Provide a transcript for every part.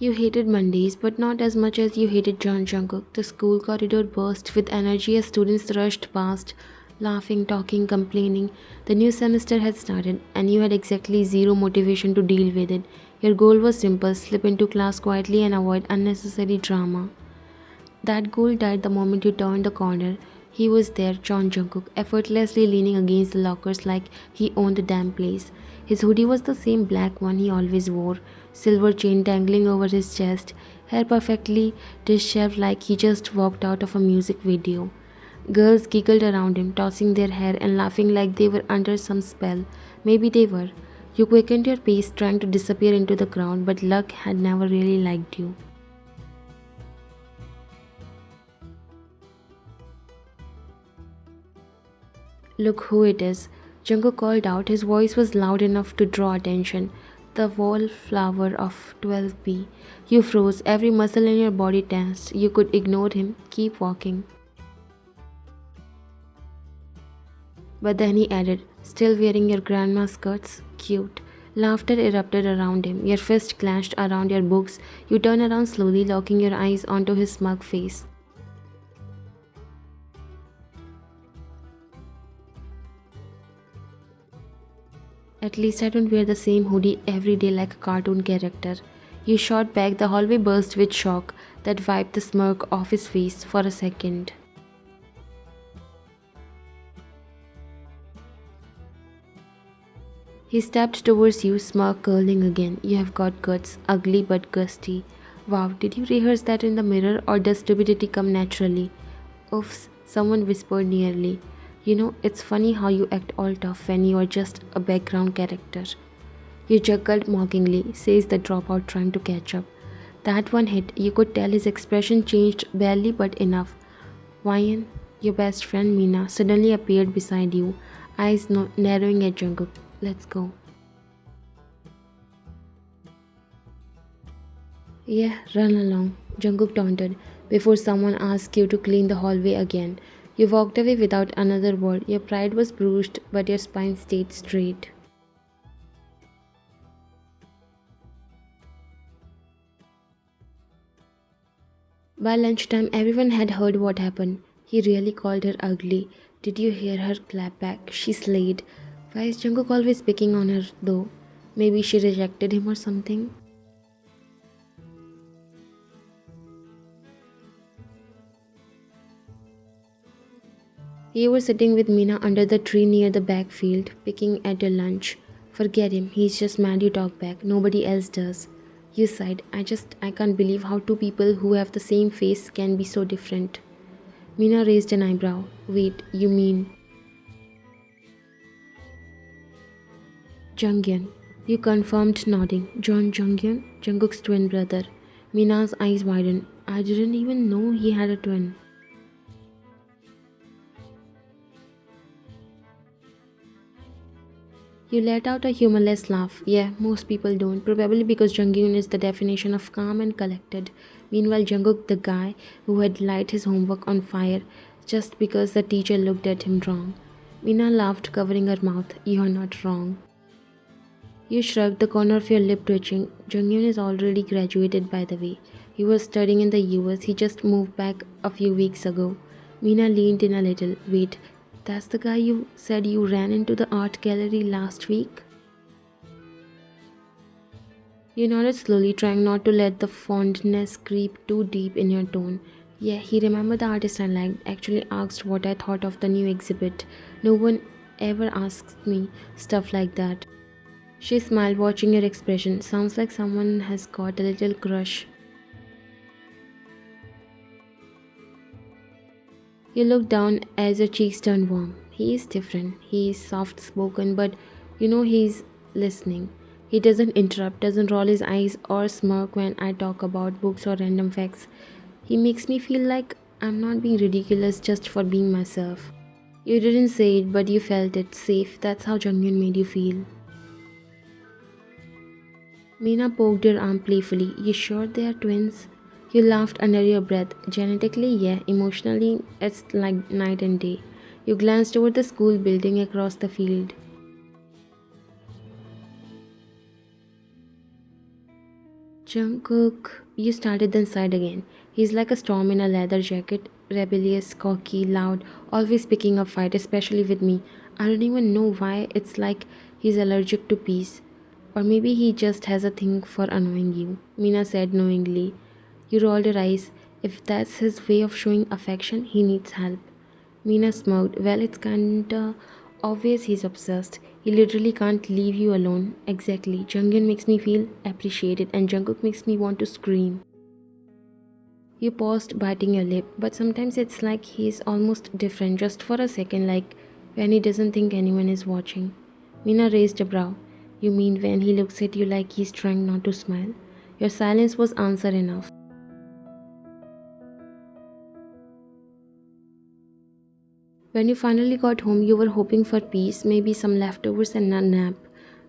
You hated Mondays, but not as much as you hated John Jungkook. The school corridor burst with energy as students rushed past, laughing, talking, complaining. The new semester had started, and you had exactly zero motivation to deal with it. Your goal was simple: slip into class quietly and avoid unnecessary drama. That goal died the moment you turned the corner. He was there, John Jungkook, effortlessly leaning against the lockers like he owned the damn place. His hoodie was the same black one he always wore, silver chain dangling over his chest, hair perfectly disheveled like he just walked out of a music video. Girls giggled around him, tossing their hair and laughing like they were under some spell. Maybe they were. You quickened your pace, trying to disappear into the crowd, but luck had never really liked you. Look who it is. Jungkook called out. His voice was loud enough to draw attention. The wallflower of 12B. You froze, every muscle in your body tensed. You could ignore him, keep walking. But then he added, still wearing your grandma's skirts? Cute. Laughter erupted around him. Your fist clenched around your books. You turned around slowly, locking your eyes onto his smug face. At least I don't wear the same hoodie every day like a cartoon character. You shot back, the hallway burst with shock that wiped the smirk off his face for a second. He stepped towards you, smirk curling again. You have got guts, ugly but gusty. Wow, did you rehearse that in the mirror or does stupidity come naturally? Oops, someone whispered nearly. You know, it's funny how you act all tough when you are just a background character. You chuckled mockingly, says the dropout trying to catch up. That one hit, you could tell his expression changed barely but enough. Wyan, your best friend Meena, suddenly appeared beside you, eyes narrowing at Jungkook. Let's go. Yeah, run along, Jungkook taunted, before someone asked you to clean the hallway again. You walked away without another word. Your pride was bruised, but your spine stayed straight. By lunchtime, everyone had heard what happened. He really called her ugly. Did you hear her clap back? She slayed. Why is Jungkook always picking on her, though? Maybe she rejected him or something? You were sitting with Meena under the tree near the backfield, picking at your lunch. Forget him, he's just mad you talk back. Nobody else does. You sighed. I can't believe how two people who have the same face can be so different. Meena raised an eyebrow. Wait, you mean Junghyun? You confirmed, nodding. John Junghyun, Jungkook's twin brother. Meena's eyes widened. I didn't even know he had a twin. You let out a humorless laugh. Yeah, most people don't. Probably because Junghyun is the definition of calm and collected. Meanwhile, Jungkook, the guy who had light his homework on fire just because the teacher looked at him wrong. Meena laughed, covering her mouth. You're not wrong. You shrugged, the corner of your lip twitching. Junghyun is already graduated, by the way. He was studying in the US. He just moved back a few weeks ago. Meena leaned in a little. Wait, that's the guy you said you ran into the art gallery last week? You nodded slowly, trying not to let the fondness creep too deep in your tone. Yeah, he remembered the artist I liked, actually asked what I thought of the new exhibit. No one ever asks me stuff like that. She smiled, watching your expression. Sounds like someone has got a little crush. You look down as your cheeks turn warm. He is different. He is soft spoken, but you know he's listening. He doesn't interrupt, doesn't roll his eyes or smirk when I talk about books or random facts. He makes me feel like I'm not being ridiculous just for being myself. You didn't say it, but you felt it. Safe. That's how Junghyun made you feel. Meena poked your arm playfully. You sure they are twins? You laughed under your breath. Genetically, yeah. Emotionally, it's like night and day. You glanced over the school building across the field. Jungkook, you started then sighed again. He's like a storm in a leather jacket, rebellious, cocky, loud, always picking a fight, especially with me. I don't even know why. It's like he's allergic to peace. Or maybe he just has a thing for annoying you, Mina said knowingly. You rolled your eyes. If that's his way of showing affection, he needs help. Mina smirked. Well, it's kinda obvious he's obsessed. He literally can't leave you alone. Exactly. Junghyun makes me feel appreciated and Jungkook makes me want to scream. You paused, biting your lip, but sometimes it's like he's almost different just for a second, like when he doesn't think anyone is watching. Mina raised a brow. You mean when he looks at you like he's trying not to smile? Your silence was answer enough. When you finally got home, you were hoping for peace, maybe some leftovers and a nap.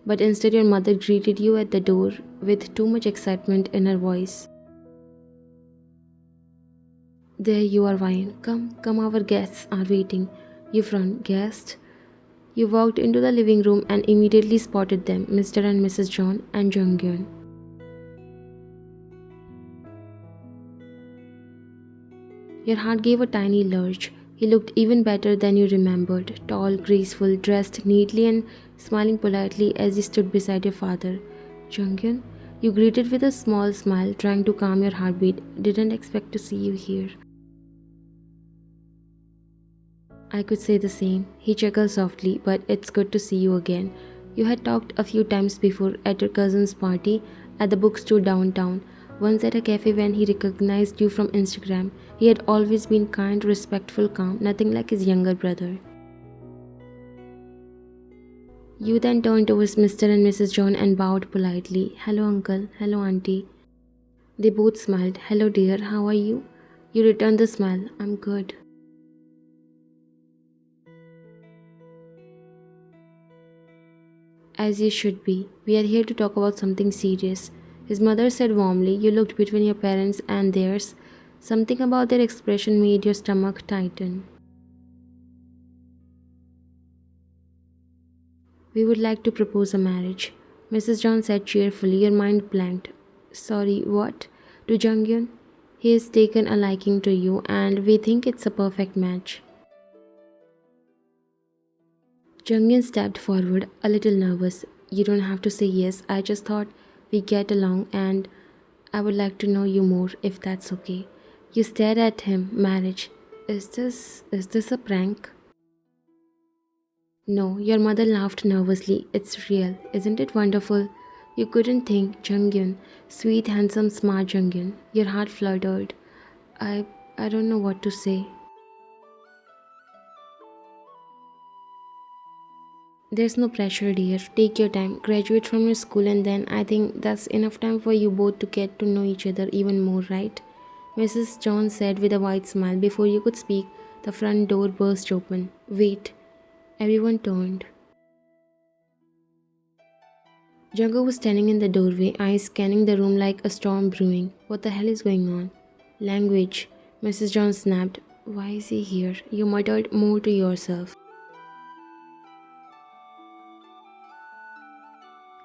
But instead, your mother greeted you at the door with too much excitement in her voice. There you are, Wine. Come, come, our guests are waiting. You frowned. Guest? You walked into the living room and immediately spotted them, Mr. and Mrs. John and Junghyun. Your heart gave a tiny lurch. He looked even better than you remembered, tall, graceful, dressed neatly and smiling politely as he stood beside your father. Junghyun, you greeted with a small smile, trying to calm your heartbeat. Didn't expect to see you here. I could say the same. He chuckled softly, but it's good to see you again. You had talked a few times before at your cousin's party, at the bookstore downtown, once at a cafe when he recognized you from Instagram. He had always been kind, respectful, calm, nothing like his younger brother. You then turned towards Mr. and Mrs. John and bowed politely. Hello, uncle. Hello, auntie. They both smiled. Hello, dear. How are you? You returned the smile. I'm good. As you should be. We are here to talk about something serious. His mother said warmly. You looked between your parents and theirs. Something about their expression made your stomach tighten. We would like to propose a marriage. Mrs. John said cheerfully. Your mind blanked. Sorry, what? To Junghyun? He has taken a liking to you and we think it's a perfect match. Junghyun stepped forward, a little nervous. You don't have to say yes. I just thought we get along and I would like to know you more if that's okay. You stared at him. Marriage. Is this a prank? No, your mother laughed nervously. It's real. Isn't it wonderful? You couldn't think, Junghyun. Sweet, handsome, smart Junghyun. Your heart fluttered. I I don't know what to say. There's no pressure, dear. Take your time. Graduate from your school and then I think that's enough time for you both to get to know each other even more, right? Mrs. John said with a wide smile. Before you could speak, the front door burst open. Wait. Everyone turned. Jungkook was standing in the doorway, eyes scanning the room like a storm brewing. What the hell is going on? Language. Mrs. John snapped. Why is he here? You muttered more to yourself.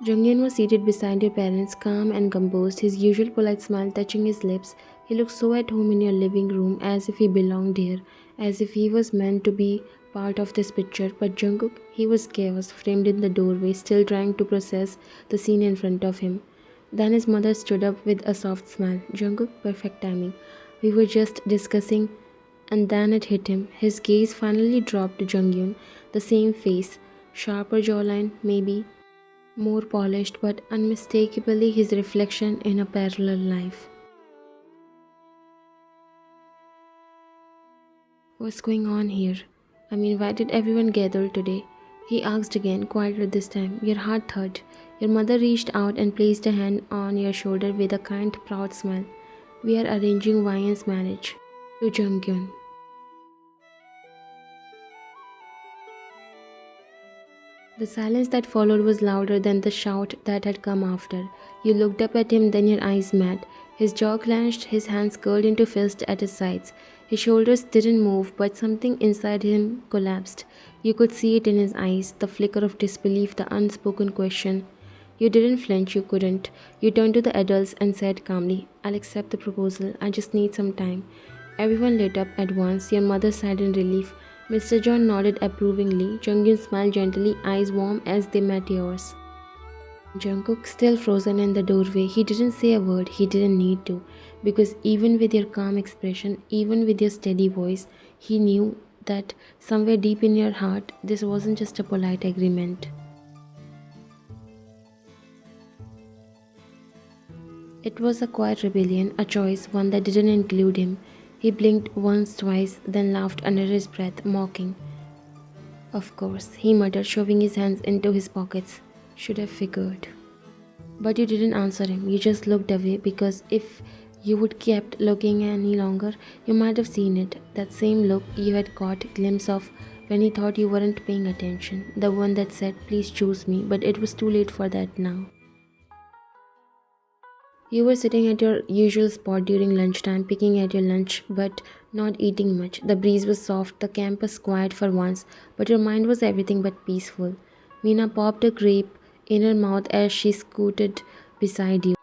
Junghyun was seated beside your parents, calm and composed, his usual polite smile touching his lips. He looked so at home in your living room, as if he belonged here, as if he was meant to be part of this picture. But Jungkook, he was chaos, framed in the doorway, still trying to process the scene in front of him. Then his mother stood up with a soft smile. Jungkook, perfect timing. We were just discussing, and then it hit him. His gaze finally dropped to Junghyun, the same face, sharper jawline, maybe more polished, but unmistakably his reflection in a parallel life. What's going on here? I mean, why did everyone gather today? He asked again, quieter this time. Your heart thudded. Your mother reached out and placed a hand on your shoulder with a kind, proud smile. We are arranging Wyan's marriage to Jungkyun. The silence that followed was louder than the shout that had come after. You looked up at him, then your eyes met. His jaw clenched, his hands curled into fists at his sides. His shoulders didn't move, but something inside him collapsed. You could see it in his eyes, the flicker of disbelief, the unspoken question. You didn't flinch, you couldn't. You turned to the adults and said calmly, I'll accept the proposal, I just need some time. Everyone lit up at once. Your mother sighed in relief. Mr. John nodded approvingly. Junghyun smiled gently, eyes warm as they met yours. Jungkook, still frozen in the doorway, he didn't say a word, he didn't need to. Because even with your calm expression, even with your steady voice, he knew that somewhere deep in your heart, this wasn't just a polite agreement. It was a quiet rebellion, a choice, one that didn't include him. He blinked once, twice, then laughed under his breath, mocking. Of course, he muttered, shoving his hands into his pockets. Should have figured. But you didn't answer him, you just looked away because if you would kept looking any longer, you might have seen it. That same look you had caught a glimpse of when he thought you weren't paying attention. The one that said, please choose me, but it was too late for that now. You were sitting at your usual spot during lunchtime, picking at your lunch, but not eating much. The breeze was soft, the campus quiet for once, but your mind was everything but peaceful. Mina popped a grape in her mouth as she scooted beside you,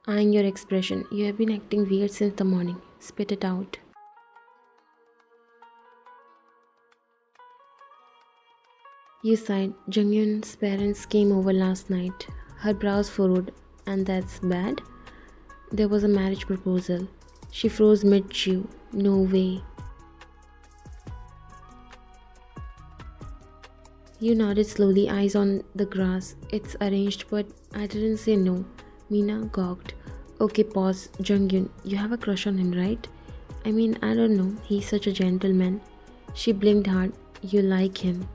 eyeing your expression. You have been acting weird since the morning. Spit it out. You sighed. Junghyun's parents came over last night. Her brows furrowed. And that's bad? There was a marriage proposal. She froze mid-chew. No way. You nodded slowly, eyes on the grass. It's arranged, but I didn't say no. Mina gawked. Okay, pause. Junghyun, you have a crush on him, right? I mean, I don't know. He's such a gentleman. She blinked hard. You like him.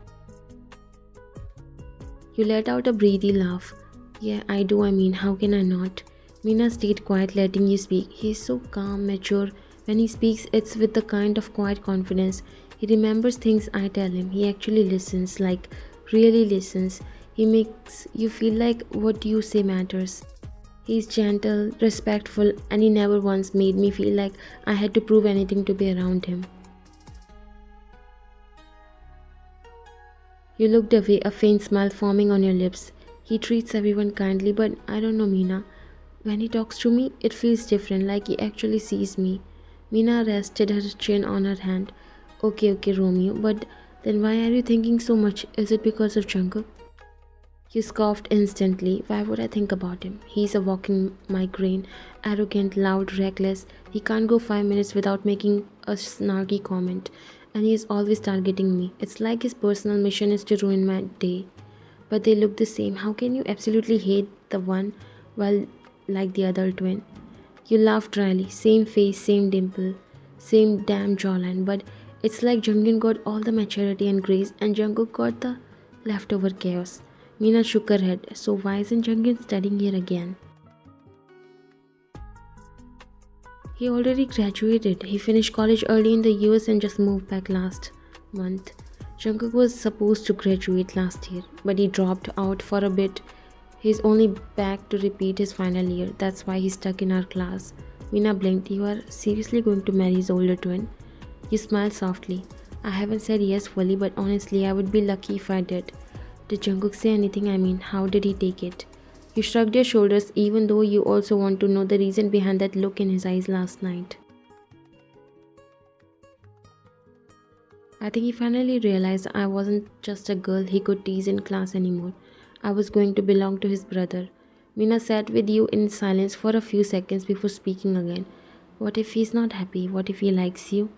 You let out a breathy laugh. Yeah, I do. I mean, how can I not? Mina stayed quiet, letting you speak. He's so calm, mature. When he speaks, it's with the kind of quiet confidence. He remembers things I tell him. He actually listens, like really listens. He makes you feel like what you say matters. He's gentle, respectful, and he never once made me feel like I had to prove anything to be around him. You looked away, a faint smile forming on your lips. He treats everyone kindly, but I don't know, Mina. When he talks to me, it feels different, like he actually sees me. Mina rested her chin on her hand. Okay, Romeo, but then why are you thinking so much? Is it because of Jungkook? You scoffed instantly. Why would I think about him? He's a walking migraine, arrogant, loud, reckless. He can't go 5 minutes without making a snarky comment, and he is always targeting me. It's like his personal mission is to ruin my day. But they look the same. How can you absolutely hate the one while like the other twin? You laughed dryly. Same face, same dimple, same damn jawline. But it's like Junghyun got all the maturity and grace, and Jungkook got the leftover chaos. Mina shook her head. So why isn't Junghyun studying here again? He already graduated. He finished college early in the US and just moved back last month. Jungkook was supposed to graduate last year, but he dropped out for a bit. He's only back to repeat his final year. That's why he's stuck in our class. Mina blinked. You are seriously going to marry his older twin? You smiled softly. I haven't said yes fully, but honestly, I would be lucky if I did. Did Jungkook say anything? I mean, how did he take it? You shrugged your shoulders, even though you also want to know the reason behind that look in his eyes last night. I think he finally realized I wasn't just a girl he could tease in class anymore. I was going to belong to his brother. Mina sat with you in silence for a few seconds before speaking again. What if he's not happy? What if he likes you?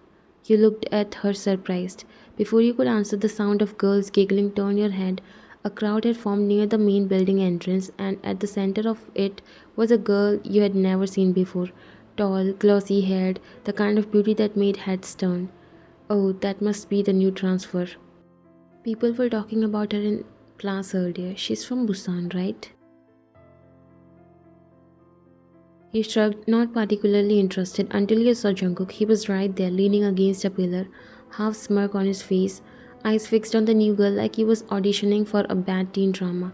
You looked at her surprised. Before you could answer, the sound of girls giggling turned your head. A crowd had formed near the main building entrance, and at the center of it was a girl you had never seen before. Tall, glossy haired, the kind of beauty that made heads turn. Oh, that must be the new transfer. People were talking about her in class earlier. She's from Busan, right? He shrugged, not particularly interested, until he saw Jungkook. He was right there, leaning against a pillar, half smirk on his face, eyes fixed on the new girl like he was auditioning for a bad teen drama.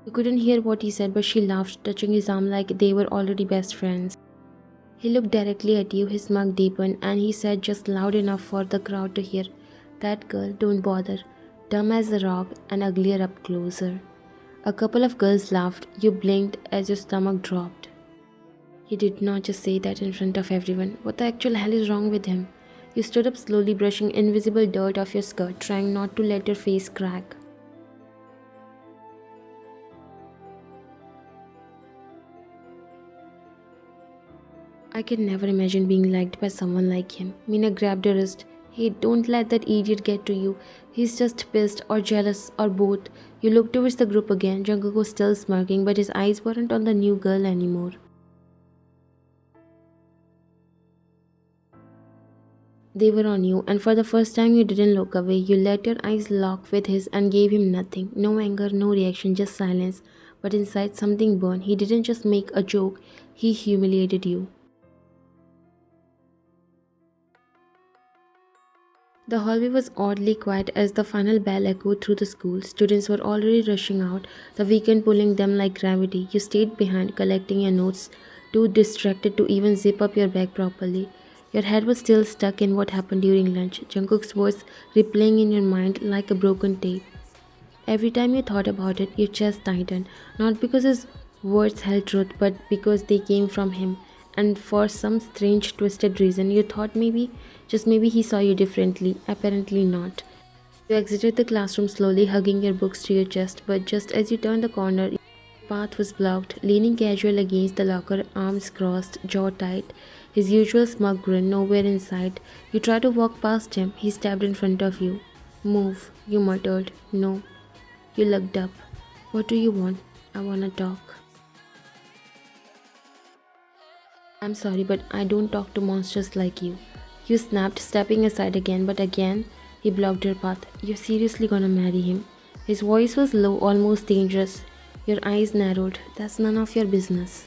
You couldn't hear what he said, but she laughed, touching his arm like they were already best friends. He looked directly at you, his smirk deepened, and he said just loud enough for the crowd to hear, That girl, don't bother. Dumb as a rock and uglier up closer. A couple of girls laughed. You blinked as your stomach dropped. He did not just say that in front of everyone. What the actual hell is wrong with him? You stood up slowly, brushing invisible dirt off your skirt, trying not to let your face crack. I can never imagine being liked by someone like him. Mina grabbed her wrist. Hey, don't let that idiot get to you. He's just pissed or jealous or both. You looked towards the group again. Jungkook was still smirking, but his eyes weren't on the new girl anymore. They were on you, and for the first time you didn't look away. You let your eyes lock with his and gave him nothing. No anger, no reaction, just silence. But inside something burned. He didn't just make a joke, he humiliated you. The hallway was oddly quiet as the final bell echoed through the school. Students were already rushing out, the weekend pulling them like gravity. You stayed behind, collecting your notes, too distracted to even zip up your bag properly. Your head was still stuck in what happened during lunch, Jungkook's voice replaying in your mind like a broken tape. Every time you thought about it, your chest tightened, not because his words held truth, but because they came from him. And for some strange, twisted reason, you thought maybe, just maybe, he saw you differently. Apparently not. You exited the classroom slowly, hugging your books to your chest, but just as you turned the corner, your path was blocked. Leaning casual against the locker, arms crossed, jaw tight, his usual smug grin nowhere in sight. You tried to walk past him, he stepped in front of you. Move, you muttered. No. You looked up. What do you want? I wanna talk. I'm sorry, but I don't talk to monsters like you. You snapped, stepping aside again, but again he blocked your path. You're seriously gonna marry him? His voice was low, almost dangerous. Your eyes narrowed. That's none of your business.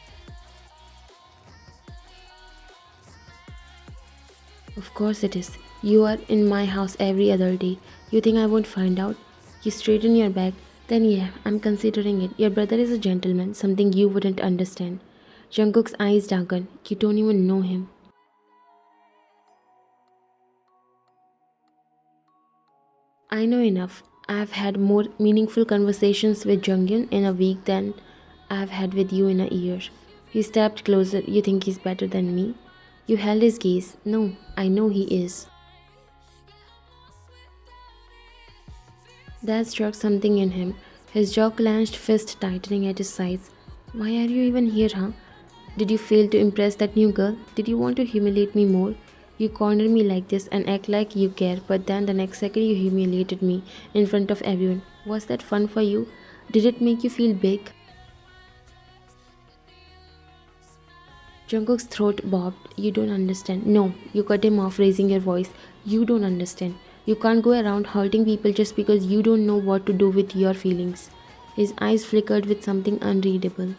Of course it is. You are in my house every other day. You think I won't find out? You straighten your back. Then yeah, I'm considering it. Your brother is a gentleman, something you wouldn't understand. Jungkook's eyes darkened. You don't even know him. I know enough. I've had more meaningful conversations with Junghyun in a week than I've had with you in a year. He stepped closer. You think he's better than me? You held his gaze. No, I know he is. That struck something in him. His jaw clenched, fist tightening at his sides. Why are you even here, huh? Did you fail to impress that new girl? Did you want to humiliate me more? You corner me like this and act like you care, but then the next second you humiliated me in front of everyone. Was that fun for you? Did it make you feel big? Jungkook's throat bobbed. You don't understand. No, you cut him off, raising your voice. You don't understand. You can't go around hurting people just because you don't know what to do with your feelings. His eyes flickered with something unreadable.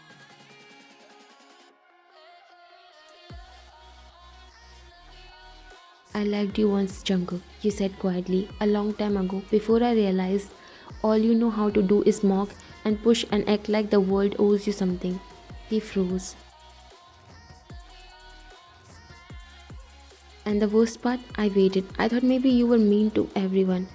I liked you once, Jungkook, you said quietly, a long time ago, before I realized all you know how to do is mock and push and act like the world owes you something. He froze. And the worst part, I waited. I thought maybe you were mean to everyone,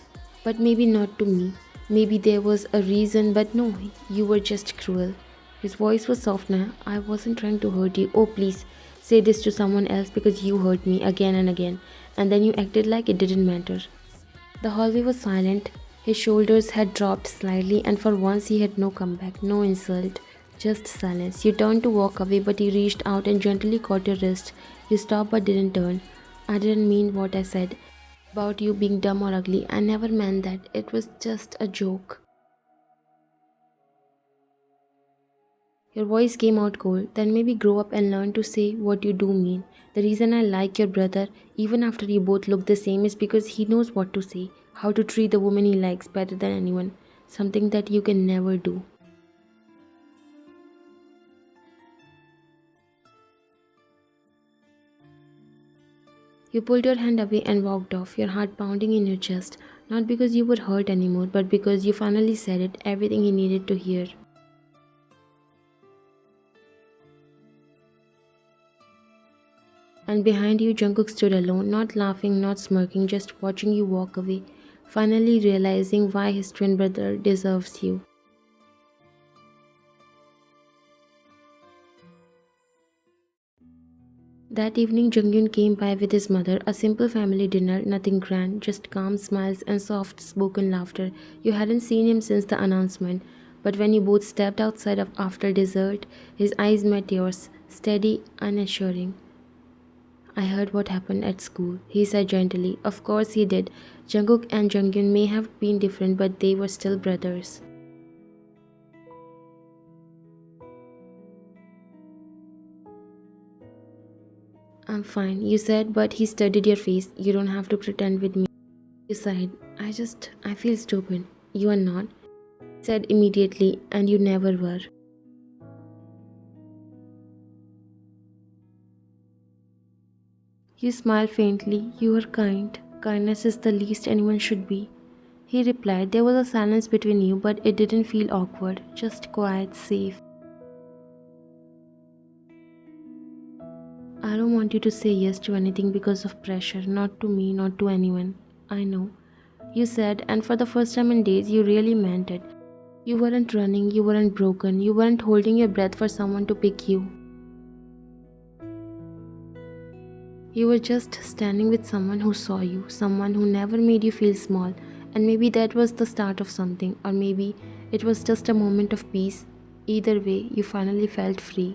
but maybe not to me. Maybe there was a reason, but no, you were just cruel. His voice was soft now. I wasn't trying to hurt you. Oh, please, say this to someone else because you hurt me again and again. And then you acted like it didn't matter. The hallway was silent. His shoulders had dropped slightly, and for once he had no comeback, no insult, just silence. You turned to walk away, but he reached out and gently caught your wrist. You stopped but didn't turn. I didn't mean what I said about you being dumb or ugly. I never meant that. It was just a joke. Your voice came out cold. Then maybe grow up and learn to say what you do mean. The reason I like your brother, even after you both look the same, is because he knows what to say, how to treat the woman he likes better than anyone. Something that you can never do. You pulled your hand away and walked off, your heart pounding in your chest, not because you were hurt anymore, but because you finally said it, everything he needed to hear. And behind you, Jungkook stood alone, not laughing, not smirking, just watching you walk away, finally realizing why his twin brother deserves you. That evening, Jungyun came by with his mother, a simple family dinner, nothing grand, just calm smiles and soft spoken laughter. You hadn't seen him since the announcement, but when you both stepped outside after dessert, his eyes met yours, steady, unassuring. I heard what happened at school, he said gently. Of course he did. Jungkook and Junghyun may have been different, but they were still brothers. I'm fine, you said, but he studied your face. You don't have to pretend with me. You sighed. I feel stupid. You are not, he said immediately, and you never were. You smiled faintly. You are kind. Kindness is the least anyone should be. He replied. There was a silence between you, but it didn't feel awkward, just quiet, safe. I don't want you to say yes to anything because of pressure, not to me, not to anyone. I know. You said, and for the first time in days, you really meant it. You weren't running, you weren't broken, you weren't holding your breath for someone to pick you. You were just standing with someone who saw you, someone who never made you feel small, and maybe that was the start of something, or maybe it was just a moment of peace. Either way, you finally felt free.